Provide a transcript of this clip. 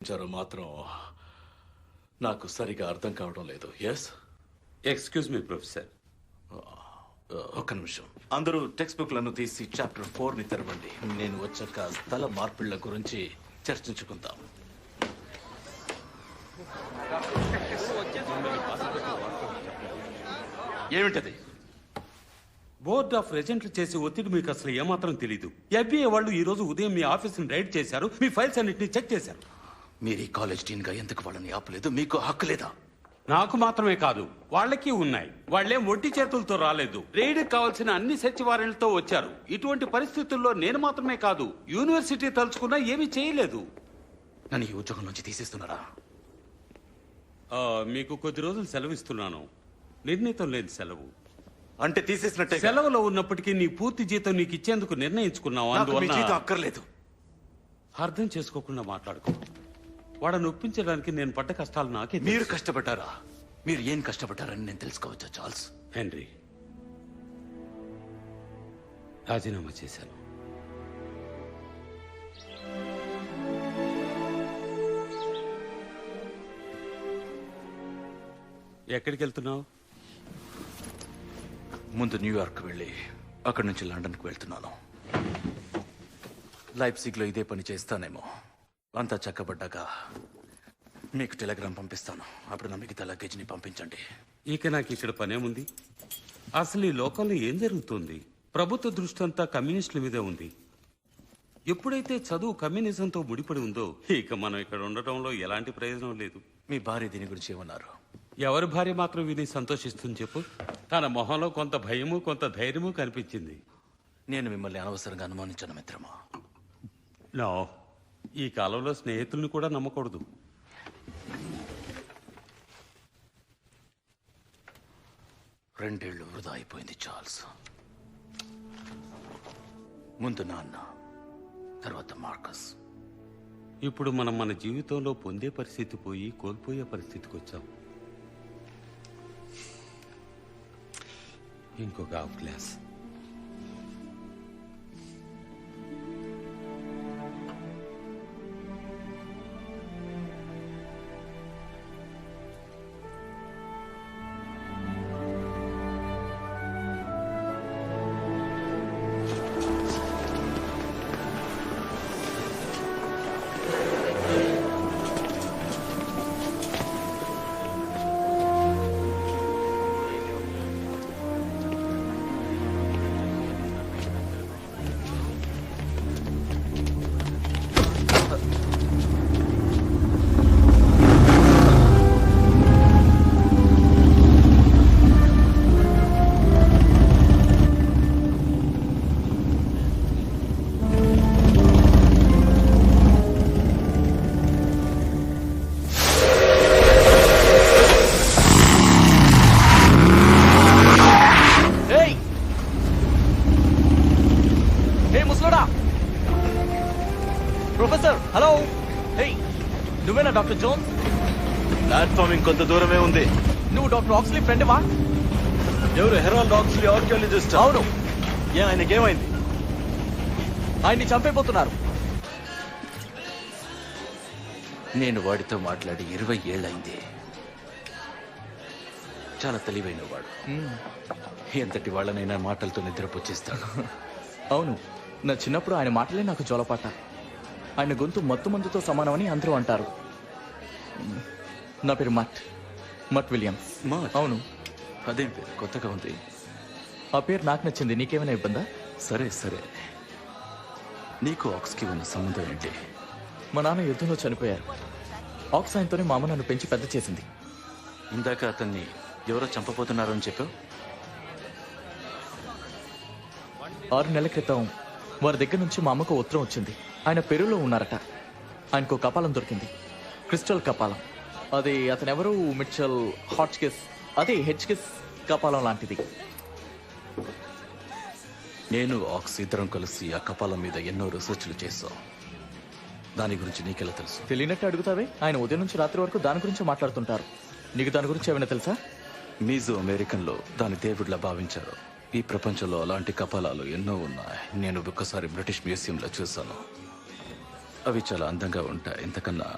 చారో మాత్రం నాకు సరిగా అర్థం కావడం లేదు. Yes, excuse me professor. ఒక్క నిమిషం. అందరూ టెక్స్ట్ బుక్లను తీసి చాప్టర్ 4ని తెరవండి. నేను వచ్చాక స్థల మార్పిళ్ల గురించి చర్చించుకుందాం. ఏమిటది? బోర్డ్ ఆఫ్ రెజెంట్లు చేసే ఒత్తిడి మీకు అసలు ఏమాత్రం తెలీదు. ఎఫ్బిఐ వాళ్ళు ఈ రోజు ఉదయం మీ ఆఫీస్ని రైడ్ చేశారు. మీ ఫైల్స్ అన్నింటినీ చెక్ చేశారు. మీరు ఈ కాలేజ్ డీన్ గా ఎందుకు వాళ్ళని ఆపలేదు? మీకు హక్కు లేదా? నాకు మాత్రమే కాదు, వాళ్ళకి ఉన్నాయి. వాళ్ళేం ఒట్టి చేతులతో రాలేదు. రైడ్ కావాల్సిన అన్ని సచివాలయాలతో వచ్చారు. ఇటువంటి పరిస్థితుల్లో నేను మాత్రమే కాదు, యూనివర్సిటీ తలుచుకున్నా ఏమీ చేయలేదు. నన్ను ఈ ఉద్యోగం నుంచి తీసేస్తున్నారా? మీకు కొద్ది రోజులు సెలవు ఇస్తున్నాను. నిర్ణీతం లేని సెలవు. అంటే తీసేసినట్టే. సెలవులో ఉన్నప్పటికీ నీ పూర్తి జీతం నీకు ఇచ్చేందుకు నిర్ణయించుకున్నావు. అందువల్ల అక్కర్లేదు. అర్థం చేసుకోకుండా మాట్లాడుకో. వాడని ఒప్పించడానికి నేను పడ్డ కష్టాలు నాకే. మీరు కష్టపడ్డారా? మీరు ఏం కష్టపడ్డారని నేను తెలుసుకోవచ్చా చార్ల్స్? హెన్రీ, రాజీనామా చేశాను. ఎక్కడికి వెళ్తున్నావు? ముందు న్యూయార్క్ వెళ్ళి అక్కడి నుంచి లండన్కి వెళ్తున్నాను. లైప్సిగ్లో ఇదే పని చేస్తానేమో. అంతా చక్కబడ్డాక మీకు టెలిగ్రామ్ పంపిస్తాను. అప్పుడు నా మిగతా లగేజ్ని పంపించండి. ఇక నాకు ఇక్కడ పనేముంది? అసలు ఈ లోకంలో ఏం జరుగుతుంది? ప్రభుత్వ దృష్టి అంతా కమ్యూనిస్టుల మీదే ఉంది. ఎప్పుడైతే చదువు కమ్యూనిజంతో ముడిపడి ఉందో ఇక మనం ఇక్కడ ఉండటంలో ఎలాంటి ప్రయోజనం లేదు. మీ భార్య దీని గురించి ఏమన్నారు? ఎవరి భార్య మాత్రం విని సంతోషిస్తుంది చెప్పు? తన మొహంలో కొంత భయము కొంత ధైర్యము కనిపించింది. నేను మిమ్మల్ని అనవసరంగా అనుమానించాను మిత్రమా. నో, ఈ కాలంలో స్నేహితుల్ని కూడా నమ్మకూడదు. రెండేళ్లు వృధా అయిపోయింది చార్ల్స్. ముందు నాన్న, తర్వాత మార్కస్. ఇప్పుడు మనం మన జీవితంలో పొందే పరిస్థితి పోయి కోల్పోయే పరిస్థితికి వచ్చాం. ఇంకొక హాఫ్ గ్లాస్. Professor, hello. నువ్వేనా డాక్టర్ జోన్స్? ప్లాట్ఫామ్ ఇంకొంత దూరమే ఉంది. నువ్వు డాక్టర్ ఆక్స్లీ ఫ్రెండ్వా? ఎవరు? Harold Oxley, archaeologist. అవును. ఆయనకేమైంది? ఆయన్ని చంపైపోతున్నారు. నేను వాడితో మాట్లాడి 20 ఏళ్ళైంది. చాలా తెలివైన వాడు. ఎంతటి వాళ్ళనైనా మాటలతో నిద్రపుచ్చేస్తాడు. అవును, నా చిన్నప్పుడు ఆయన మాటలే నాకు జోలపాట. ఆయన గొంతు మత్తు మందుతో సమానమని అందరూ అంటారు. నా పేరు మట్ విలియమ్స్. అవును. అదేం పేరు కొత్తగా ఉంది. ఆ పేరు నాకు నచ్చింది. నీకేమైనా ఇబ్బందా? సరే సరే, నీకు ఆక్స్కి ఉన్న సంబంధం ఏంటి? మా నాన్న యుద్ధంలో చనిపోయారు. ఆక్స్ ఆయనతోనే మా అమ్మ నన్ను పెంచి పెద్ద చేసింది. ఇందాక అతన్ని ఎవరో చంపబోతున్నారు అని చెప్పావు. 6 నెలల క్రితం వారి దగ్గర నుంచి మా అమ్మకు ఉత్తరం వచ్చింది. ఆయన పెరులో ఉన్నారట. ఆయనకు కపాలం దొరికింది, క్రిస్టల్ కపాలం. అది అతనెవరు, మిచ్చల్ హాట్కిస్, అదే హెచ్కిస్ కపాలం లాంటిది. నేను ఆక్స్ ఇద్దరం కలిసి ఆ కపాలం మీద ఎన్నో రీసెర్చ్లు చేశాం. దాని గురించి నీకెలా తెలుసు? తెలియనట్టు అడుగుతావే. ఆయన ఉదయం నుంచి రాత్రి వరకు దాని గురించి మాట్లాడుతుంటారు. నీకు దాని గురించి ఏమైనా తెలుసా? మీజో అమెరికన్లో దాని దేవుడిలా భావించారు. ఈ ప్రపంచంలో అలాంటి కపాలాలు ఎన్నో ఉన్నాయి. నేను ఒక్కసారి బ్రిటిష్ మ్యూజియంలో చూశాను. అవి చాలా అందంగా ఉంటాయి. ఇంతకన్నా